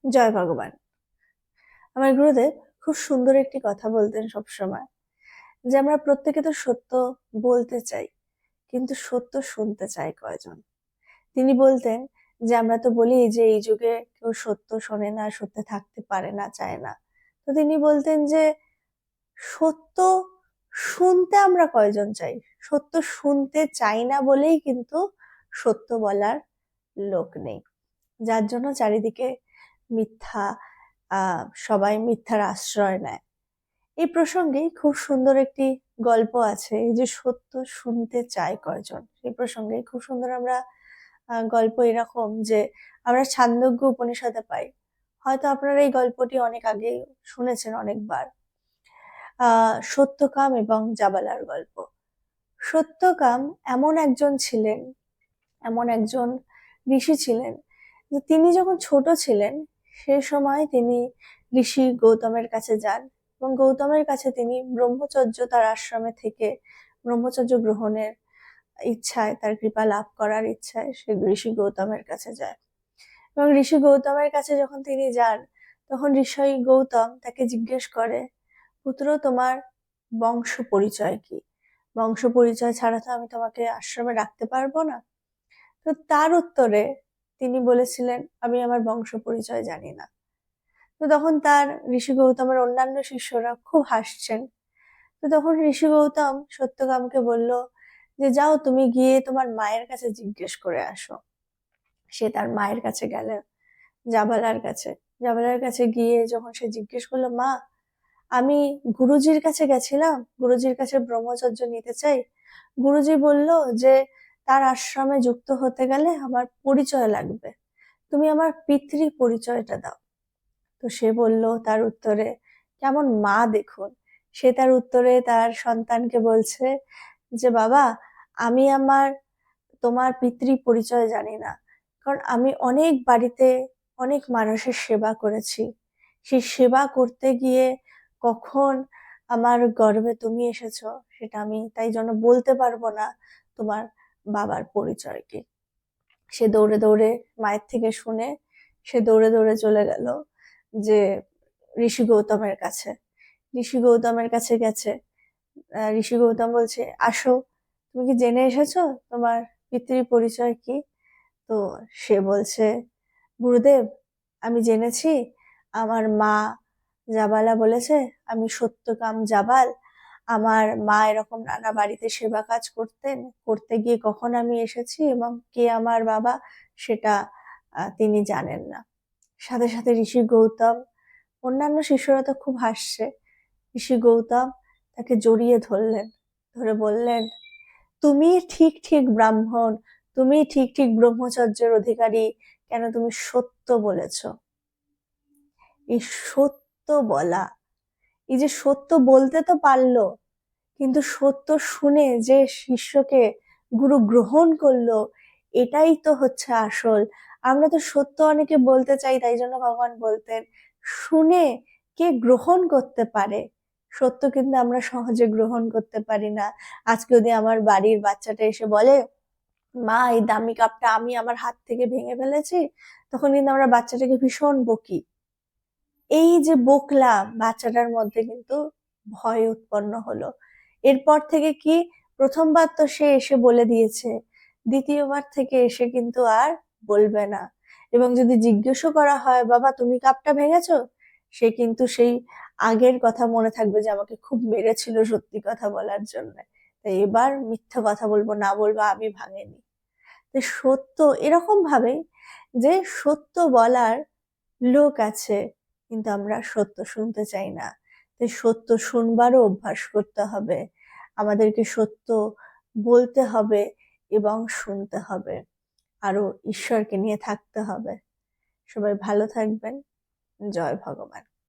জয় ভগবান। আমার গুরুদেব খুব সুন্দর একটি কথা বলতেন সবসময়, যে আমরা প্রত্যেকে তো সত্য বলতে চাই, কিন্তু সত্য শুনতে চাই কয়জন। তিনি বলতেন যে আমরা তো বলি যে এই যুগে কেউ সত্য শোনে না, সত্যে থাকতে পারে না, চায় না। তো তিনি বলতেন যে সত্য শুনতে আমরা কয়জন চাই। সত্য শুনতে চাই না বলেই কিন্তু সত্য বলার লোক নেই, যার জন্য চারিদিকে মিথ্যা, সবাই মিথ্যার আশ্রয় নেয়। এই প্রসঙ্গে খুব সুন্দর একটি গল্প আছে, এই যে সত্য শুনতে চায় কয়জন, সেই প্রসঙ্গে খুব সুন্দর আমরা গল্প এরকম যে আমরা ছান্দোগ্য উপনিষদে পাই। হয়তো আপনারা এই গল্পটি অনেক আগে শুনেছেন অনেকবার। সত্যকাম এবং জাবালার গল্প। সত্যকাম এমন একজন ছিলেন, এমন একজন ঋষি ছিলেন যে তিনি যখন ছোট ছিলেন সে সময় তিনি ঋষি গৌতমের কাছে যান এবং গৌতমের কাছে তিনি ব্রহ্মচর্য, তার আশ্রমে থেকে ব্রহ্মচর্য গ্রহণের ইচ্ছায়, তার কৃপা লাভ করার ইচ্ছায় সে ঋষি গৌতমের কাছে যায়। এবং ঋষি গৌতমের কাছে যখন তিনি যান তখন ঋষি গৌতম তাকে জিজ্ঞেস করে, পুত্র, তোমার বংশ পরিচয় কি? বংশ পরিচয় ছাড়া তো আমি তোমাকে আশ্রমে রাখতে পারবো না। তো তার উত্তরে তিনি বলেছিলেন, আমি আমার বংশ পরিচয় জানি না। তো তখন তার ঋষি গৌতমের অন্যান্য শিষ্যরা খুব হাসছেন। তো তখন ঋষি গৌতম সত্যকামকে বলল যে যাও, তুমি গিয়ে তোমার মায়ের কাছে জিজ্ঞেস করে আসো। সে তার মায়ের কাছে গেল, জাবালার কাছে। জাবালার কাছে গিয়ে যখন সে জিজ্ঞেস করলো, মা, আমি গুরুজির কাছে গেছিলাম, গুরুজির কাছে ব্রহ্মচর্য নিতে চাই। গুরুজি বলল যে তার আশ্রমে যুক্ত হতে গেলে আমার পরিচয় লাগবে, তুমি আমার পিতৃ পরিচয়টা দাও। তো সে বলল তার উত্তরে, কেমন মা দেখুন, সে তার উত্তরে তার সন্তানকে বলছে যে বাবা, আমি তোমার পিতৃ পরিচয় জানি না, কারণ আমি অনেক বাড়িতে অনেক মানুষের সেবা করেছি। সেই সেবা করতে গিয়ে কখন আমার গর্ভে তুমি এসেছো সেটা আমি তাই জন্য বলতে পারবো না তোমার বাবার পরিচয় কি। সে দৌড়ে দৌড়ে মায়ের থেকে শুনে সে দৌড়ে দৌড়ে চলে গেল যে ঋষি গৌতমের কাছে। ঋষি গৌতমের কাছে গেছে। ঋষি গৌতম বলছে, আসো, তুমি কি জেনে এসেছো তোমার পিতৃ পরিচয় কি? তো সে বলছে, গুরুদেব, আমি জেনেছি, আমার মা জাবালা বলেছে আমি সত্যকাম জাবাল। আমার মা এরকম নানা বাড়িতে সেবা কাজ করতেন, করতে গিয়ে কখন আমি এসেছি এবং কে আমার বাবা সেটা তিনি জানেন না। সাথে সাথে ঋষি গৌতম, অন্যান্য শিষ্যরা তো খুব হাসছে, ঋষি গৌতম তাকে জড়িয়ে ধরলেন, ধরে বললেন, তুমি ঠিক ঠিক ব্রাহ্মণ, তুমি ঠিক ঠিক ব্রহ্মচর্যের অধিকারী, কেন তুমি সত্য বলেছ। এই সত্য বলা, এই যে সত্য বলতে তো পারলো, কিন্তু সত্য শুনে যে শিষ্যকে গুরু গ্রহণ করলো, এটাই তো হচ্ছে আসল। আমরা তো সত্য অনেকে বলতে চাই, তাই জন্য ভগবান বলতেন শুনে কে গ্রহণ করতে পারে। সত্য কিন্তু আমরা সহজে গ্রহণ করতে পারি না। আজকে যদি আমার বাড়ির বাচ্চাটা এসে বলে, মা, এই দামি কাপটা আমি আমার হাত থেকে ভেঙে ফেলেছি, তখন কিন্তু আমরা বাচ্চাটাকে ভীষণ বকি। এই যে বকলাম, বাচ্চাটার মধ্যে কিন্তু ভয় উৎপন্ন হলো। এরপর থেকে কি, প্রথমবার তো সে এসে বলে দিয়েছে, দ্বিতীয়বার থেকে এসে কিন্তু আর বলবে না। এবং যদি জিজ্ঞেসও করা হয়, বাবা তুমি কাপটা ভেঙেছো, সে কিন্তু সেই আগের কথা মনে থাকবে যে আমাকে খুব মেরেছিল সত্যি কথা বলার জন্য, তাই এবার মিথ্যা কথা বলবো না, বলবো আমি ভাঙিনি। তো সত্য এরকম ভাবে যে সত্য বলার লোক আছে, কিন্তু আমরা সত্য শুনতে চাই না। তাই সত্য শুনবারও অভ্যাস করতে হবে, আমাদেরকে সত্য বলতে হবে এবং শুনতে হবে, আরো ঈশ্বরকে নিয়ে থাকতে হবে। সবাই ভালো থাকবেন। জয় ভগবান।